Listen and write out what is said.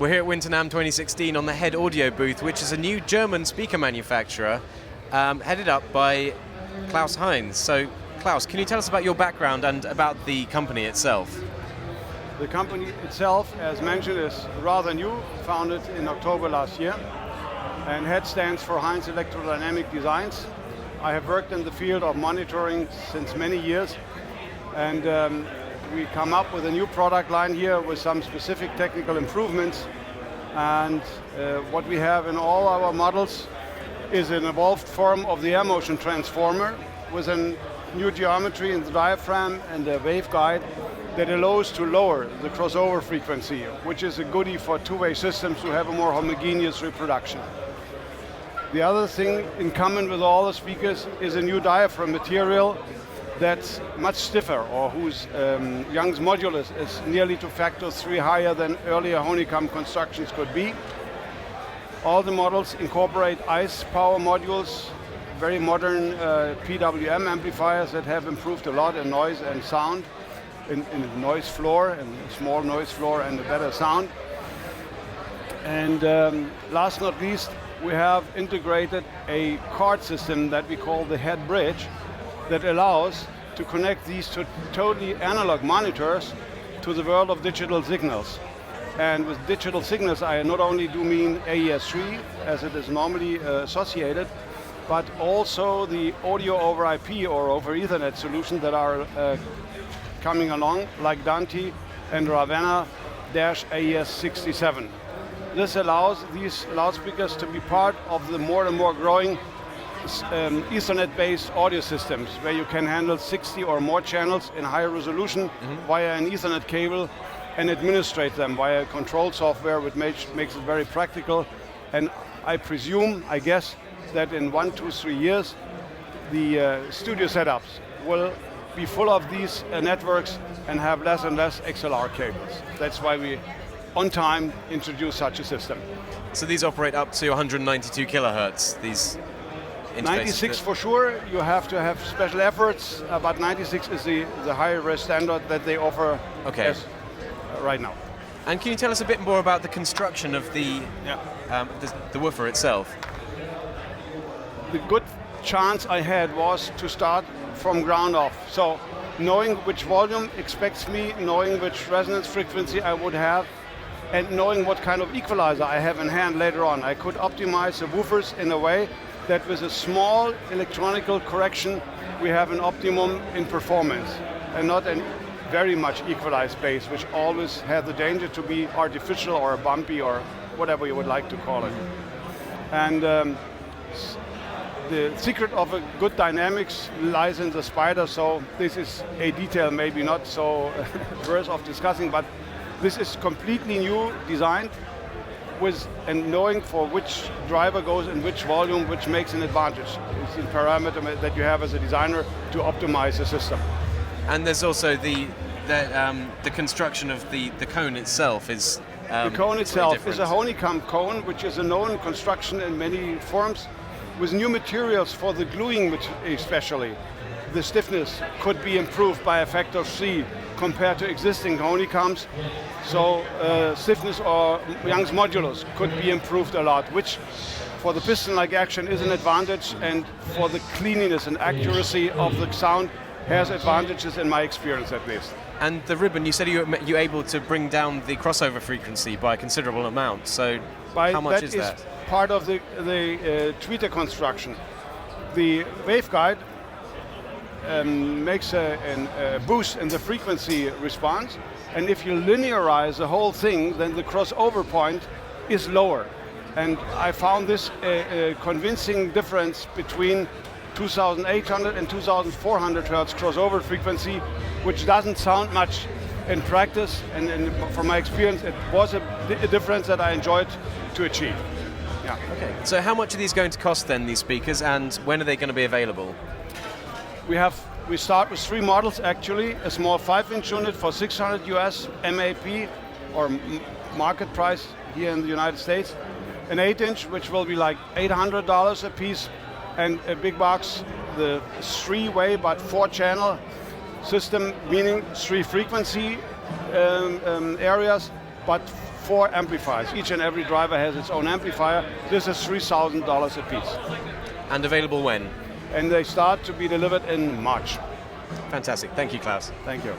We're here at Winter NAMM 2016 on the HEDD audio booth, which is a new German speaker manufacturer headed up by Klaus Heinz. So, Klaus, can you tell us about your background and about the company itself? The company itself, as mentioned, is rather new, founded in October last year. And HEDD stands for Heinz Electrodynamic Designs. I have worked in the field of monitoring since many years, and we come up with a new product line here with some specific technical improvements. And what we have in all our models is an evolved form of the air motion transformer with a new geometry in the diaphragm and a waveguide that allows to lower the crossover frequency, which is a goodie for two-way systems to have a more homogeneous reproduction. The other thing in common with all the speakers is a new diaphragm material that's much stiffer, or whose Young's modulus is nearly 2 factors 3 higher than earlier honeycomb constructions could be. All the models incorporate ICE power modules, very modern PWM amplifiers that have improved a lot in noise and sound, in noise floor, and small noise floor and a better sound. And last not least, we have integrated a card system that we call the HEDD bridge that allows to connect these two totally analog monitors to the world of digital signals. And with digital signals, I not only do mean AES-3, as it is normally associated, but also the audio over IP or over Ethernet solutions that are coming along, like Dante and Ravenna-AES67. This allows these loudspeakers to be part of the more and more growing Ethernet-based audio systems, where you can handle 60 or more channels in high resolution via an Ethernet cable and administrate them via control software, which makes it very practical. And I presume, I guess, that in 1, 2, 3 years, the studio setups will be full of these networks and have less and less XLR cables. That's why we, on time, introduce such a system. So these operate up to 192 kilohertz, these interfaces? 96 for sure. You have to have special efforts, but 96 is the high-res standard that they offer right now. And can you tell us a bit more about the construction of the woofer itself? The good chance I had was to start from ground off. So knowing which volume expects me, knowing which resonance frequency I would have, and knowing what kind of equalizer I have in hand later on, I could optimize the woofers in a way that with a small electronical correction, we have an optimum in performance, and not a very much equalized bass, which always has the danger to be artificial or bumpy or whatever you would like to call it. And the secret of a good dynamics lies in the spider, so this is a detail maybe not so worth of discussing, but this is completely new designed and knowing for which driver goes in which volume, which makes an advantage. It's a parameter that you have as a designer to optimize the system. And there's also the construction of the cone itself is the cone itself is a honeycomb cone, which is a known construction in many forms, with new materials for the gluing, especially. The stiffness could be improved by a factor of 3 compared to existing honeycombs. So stiffness or Young's modulus could be improved a lot, which for the piston-like action is an advantage, and for the cleanliness and accuracy of the sound has advantages in my experience at least. And the ribbon, you said you're able to bring down the crossover frequency by a considerable amount. So how much is that? That is part of the tweeter construction. The waveguide makes a boost in the frequency response, and if you linearize the whole thing, then the crossover point is lower. And I found this a convincing difference between 2800 and 2400 hertz crossover frequency, which doesn't sound much in practice, and from my experience, it was a difference that I enjoyed to achieve. Yeah. Okay. So how much are these going to cost then, these speakers, and when are they going to be available? We start with 3 models actually: a small 5-inch unit for 600 US MAP or market price here in the United States, an 8-inch which will be like $800 a piece, and a big box, the 3-way but 4-channel system, meaning 3 frequency areas, but 4 amplifiers. Each and every driver has its own amplifier. This is $3,000 a piece. And available when? And they start to be delivered in March. Fantastic. Thank you, Klaus. Thank you.